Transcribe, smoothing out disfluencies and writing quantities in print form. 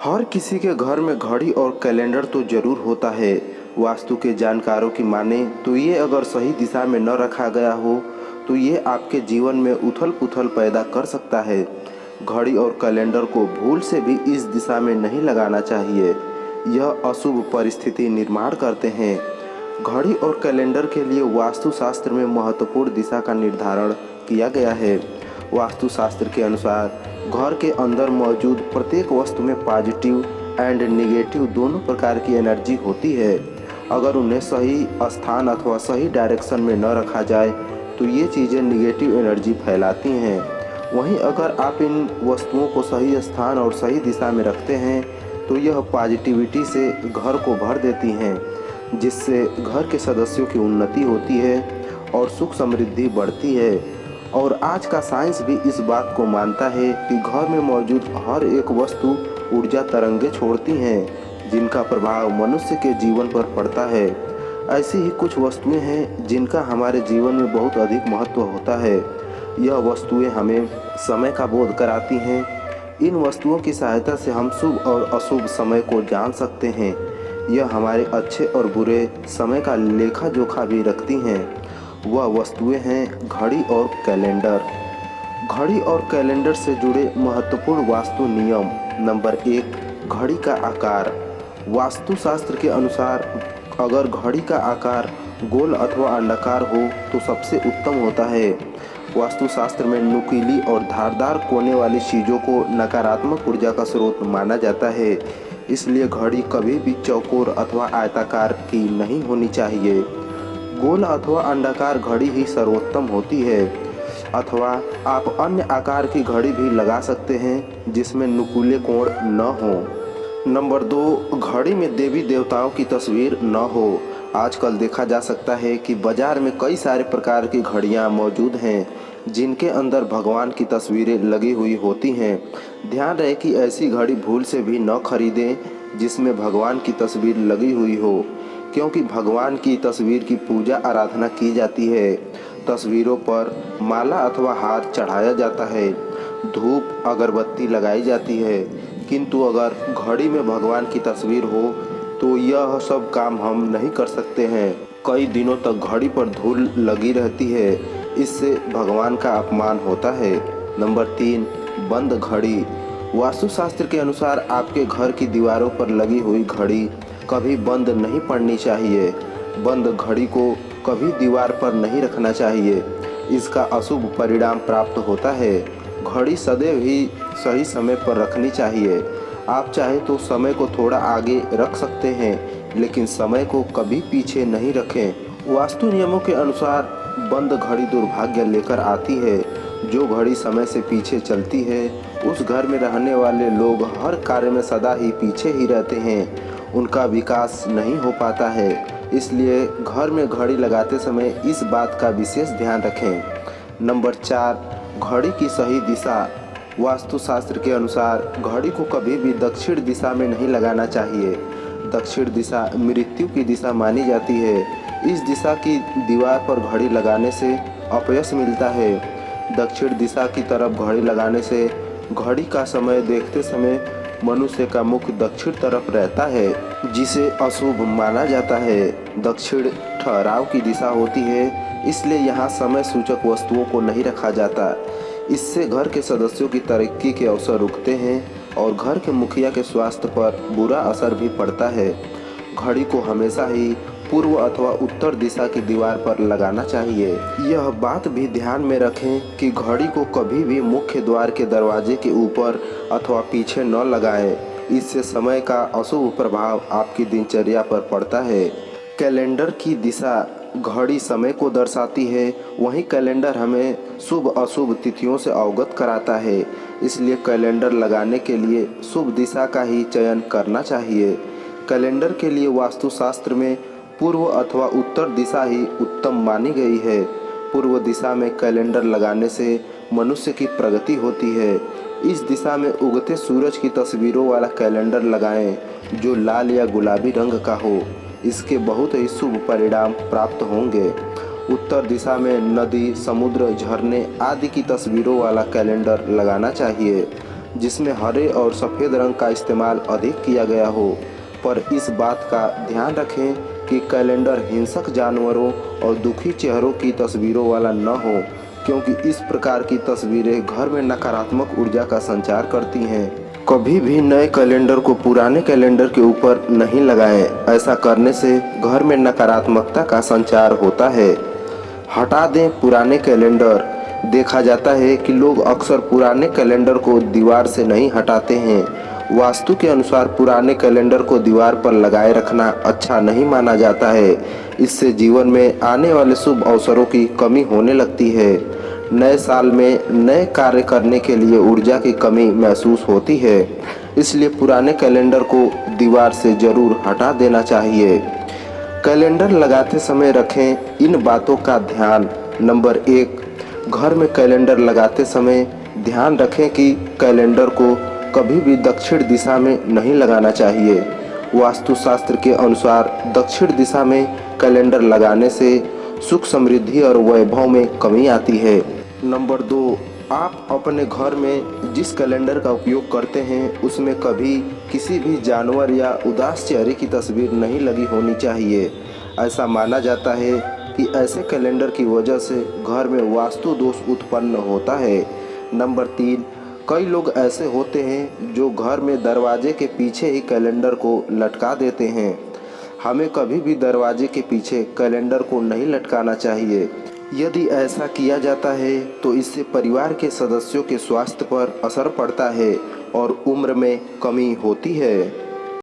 हर किसी के घर में घड़ी और कैलेंडर तो जरूर होता है। वास्तु के जानकारों की माने तो ये अगर सही दिशा में न रखा गया हो तो ये आपके जीवन में उथल पुथल पैदा कर सकता है। घड़ी और कैलेंडर को भूल से भी इस दिशा में नहीं लगाना चाहिए, यह अशुभ परिस्थिति निर्माण करते हैं। घड़ी और कैलेंडर के लिए वास्तुशास्त्र में महत्वपूर्ण दिशा का निर्धारण किया गया है। वास्तुशास्त्र के अनुसार घर के अंदर मौजूद प्रत्येक वस्तु में पॉजिटिव एंड नेगेटिव दोनों प्रकार की एनर्जी होती है। अगर उन्हें सही स्थान अथवा सही डायरेक्शन में न रखा जाए तो ये चीज़ें नेगेटिव एनर्जी फैलाती हैं। वहीं अगर आप इन वस्तुओं को सही स्थान और सही दिशा में रखते हैं तो यह पॉजिटिविटी से घर को भर देती हैं, जिससे घर के सदस्यों की उन्नति होती है और सुख समृद्धि बढ़ती है। और आज का साइंस भी इस बात को मानता है कि घर में मौजूद हर एक वस्तु ऊर्जा तरंगे छोड़ती हैं, जिनका प्रभाव मनुष्य के जीवन पर पड़ता है। ऐसी ही कुछ वस्तुएं हैं जिनका हमारे जीवन में बहुत अधिक महत्व होता है। यह वस्तुएं हमें समय का बोध कराती हैं। इन वस्तुओं की सहायता से हम शुभ और अशुभ समय को जान सकते हैं। यह हमारे अच्छे और बुरे समय का लेखा जोखा भी रखती हैं। वह वस्तुएं हैं घड़ी और कैलेंडर। घड़ी और कैलेंडर से जुड़े महत्वपूर्ण वास्तु नियम। नंबर 1, घड़ी का आकार। वास्तुशास्त्र के अनुसार अगर घड़ी का आकार गोल अथवा अंडाकार हो तो सबसे उत्तम होता है। वास्तुशास्त्र में नुकीली और धारदार कोने वाली चीज़ों को नकारात्मक ऊर्जा का स्रोत माना जाता है, इसलिए घड़ी कभी भी चौकोर अथवा आयताकार की नहीं होनी चाहिए। गोल अथवा अंडाकार घड़ी ही सर्वोत्तम होती है, अथवा आप अन्य आकार की घड़ी भी लगा सकते हैं जिसमें नुकीले कोण न हो। नंबर 2, घड़ी में देवी देवताओं की तस्वीर न हो। आजकल देखा जा सकता है कि बाजार में कई सारे प्रकार की घड़ियां मौजूद हैं जिनके अंदर भगवान की तस्वीरें लगी हुई होती हैं। ध्यान रहे कि ऐसी घड़ी भूल से भी न खरीदें जिसमें भगवान की तस्वीर लगी हुई हो, क्योंकि भगवान की तस्वीर की पूजा आराधना की जाती है। तस्वीरों पर माला अथवा हार चढ़ाया जाता है, धूप अगरबत्ती लगाई जाती है, किंतु अगर घड़ी में भगवान की तस्वीर हो तो यह सब काम हम नहीं कर सकते हैं। कई दिनों तक घड़ी पर धूल लगी रहती है, इससे भगवान का अपमान होता है। नंबर 3, बंद घड़ी। वास्तुशास्त्र के अनुसार आपके घर की दीवारों पर लगी हुई घड़ी कभी बंद नहीं पड़नी चाहिए। बंद घड़ी को कभी दीवार पर नहीं रखना चाहिए, इसका अशुभ परिणाम प्राप्त होता है। घड़ी सदैव ही सही समय पर रखनी चाहिए। आप चाहे तो समय को थोड़ा आगे रख सकते हैं, लेकिन समय को कभी पीछे नहीं रखें। वास्तु नियमों के अनुसार बंद घड़ी दुर्भाग्य लेकर आती है। जो घड़ी समय से पीछे चलती है उस घर में रहने वाले लोग हर कार्य में सदा ही पीछे ही रहते हैं, उनका विकास नहीं हो पाता है। इसलिए घर में घड़ी लगाते समय इस बात का विशेष ध्यान रखें। नंबर 4, घड़ी की सही दिशा। वास्तुशास्त्र के अनुसार घड़ी को कभी भी दक्षिण दिशा में नहीं लगाना चाहिए। दक्षिण दिशा मृत्यु की दिशा मानी जाती है। इस दिशा की दीवार पर घड़ी लगाने से अपयश मिलता है। दक्षिण दिशा की तरफ घड़ी लगाने से घड़ी का समय देखते समय मनुष्य का मुख दक्षिण तरफ रहता है, जिसे अशुभ माना जाता है। दक्षिण ठहराव की दिशा होती है, इसलिए यहाँ समय सूचक वस्तुओं को नहीं रखा जाता। इससे घर के सदस्यों की तरक्की के अवसर रुकते हैं और घर के मुखिया के स्वास्थ्य पर बुरा असर भी पड़ता है। घड़ी को हमेशा ही पूर्व अथवा उत्तर दिशा की दीवार पर लगाना चाहिए। यह बात भी ध्यान में रखें कि घड़ी को कभी भी मुख्य द्वार के दरवाजे के ऊपर अथवा पीछे न लगाएं। इससे समय का अशुभ प्रभाव आपकी दिनचर्या पर पड़ता है। कैलेंडर की दिशा घड़ी समय को दर्शाती है, वहीं कैलेंडर हमें शुभ अशुभ तिथियों से अवगत कराता है। इसलिए कैलेंडर लगाने के लिए शुभ दिशा का ही चयन करना चाहिए। कैलेंडर के लिए वास्तुशास्त्र में पूर्व अथवा उत्तर दिशा ही उत्तम मानी गई है। पूर्व दिशा में कैलेंडर लगाने से मनुष्य की प्रगति होती है। इस दिशा में उगते सूरज की तस्वीरों वाला कैलेंडर लगाएं जो लाल या गुलाबी रंग का हो। इसके बहुत ही शुभ परिणाम प्राप्त होंगे। उत्तर दिशा में नदी, समुद्र, झरने आदि की तस्वीरों वाला कैलेंडर लगाना चाहिए। जिसमें हरे और सफ़ेद रंग का इस्तेमाल अधिक किया गया हो। पर इस बात का ध्यान रखें कि कैलेंडर हिंसक जानवरों और दुखी चेहरों की तस्वीरों वाला न हो, क्योंकि इस प्रकार की तस्वीरें घर में नकारात्मक ऊर्जा का संचार करती हैं। कभी भी नए कैलेंडर को पुराने कैलेंडर के ऊपर नहीं लगाएं। ऐसा करने से घर में नकारात्मकता का संचार होता है। हटा दें पुराने कैलेंडर। देखा जाता है कि लोग अक्सर पुराने कैलेंडर को दीवार से नहीं हटाते हैं। वास्तु के अनुसार पुराने कैलेंडर को दीवार पर लगाए रखना अच्छा नहीं माना जाता है। इससे जीवन में आने वाले शुभ अवसरों की कमी होने लगती है। नए साल में नए कार्य करने के लिए ऊर्जा की कमी महसूस होती है, इसलिए पुराने कैलेंडर को दीवार से जरूर हटा देना चाहिए। कैलेंडर लगाते समय रखें इन बातों का ध्यान। नंबर 1, घर में कैलेंडर लगाते समय ध्यान रखें कि कैलेंडर को कभी भी दक्षिण दिशा में नहीं लगाना चाहिए। वास्तुशास्त्र के अनुसार दक्षिण दिशा में कैलेंडर लगाने से सुख समृद्धि और वैभव में कमी आती है। नंबर 2, आप अपने घर में जिस कैलेंडर का उपयोग करते हैं उसमें कभी किसी भी जानवर या उदास चेहरे की तस्वीर नहीं लगी होनी चाहिए। ऐसा माना जाता है कि ऐसे कैलेंडर की वजह से घर में वास्तु दोष उत्पन्न होता है। नंबर 3, कई लोग ऐसे होते हैं जो घर में दरवाजे के पीछे ही कैलेंडर को लटका देते हैं। हमें कभी भी दरवाजे के पीछे कैलेंडर को नहीं लटकाना चाहिए। यदि ऐसा किया जाता है तो इससे परिवार के सदस्यों के स्वास्थ्य पर असर पड़ता है और उम्र में कमी होती है।